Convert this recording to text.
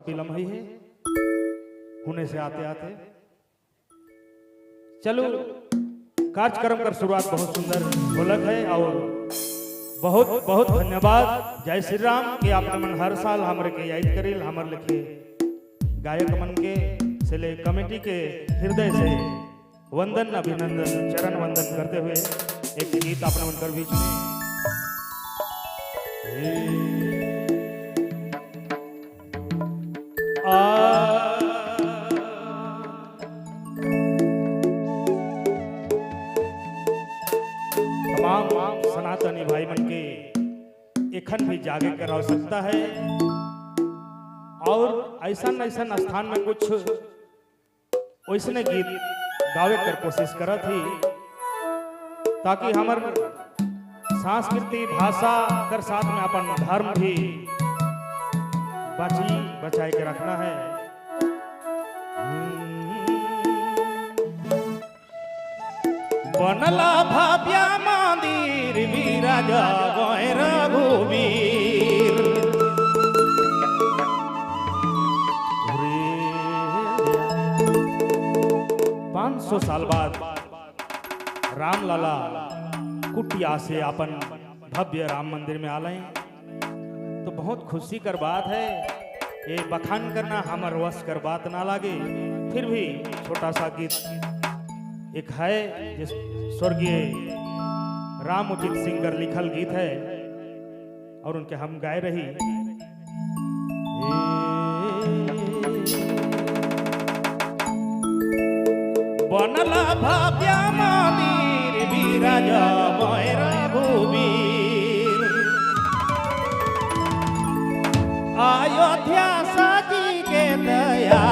विलम्ब हुई है होने से आते आते। चलो कार्यक्रम कर शुरुआत बहुत सुंदर ढोलक है और बहुत बहुत धन्यवाद। जय श्री राम कि आपने मन हर साल हमरे के याद करेल हमर लिखे गायक मन के से ले कमेटी के हृदय से वंदन अभिनंदन चरण वंदन करते हुए एक गीत आपने मन कर बीच में तमाम सनातनी भाई मन के एखन भी जागे कर आवश्यकता है और ऐसा स्थान में कुछ वैसने गीत गावे कर कोशिश करा थी ताकि हमार संस्कृति भाषा कर साथ में अपन धर्म भी बचाए के रखना है। बनला भव्य मंदिर विराज गए रघुवीर 500 साल बाद राम लाला कुटिया से अपन भव्य राम मंदिर में आए तो बहुत खुशी कर बात है। ये बखान करना हमार वश कर बात ना लागे, फिर भी छोटा सा गीत एक है जिस स्वर्गीय राम उचित सिंगर लिखल गीत है और उनके हम गाए रही। बनला भव्य मंदिर विराज गए रघुवीर अयोध्या सजी के दया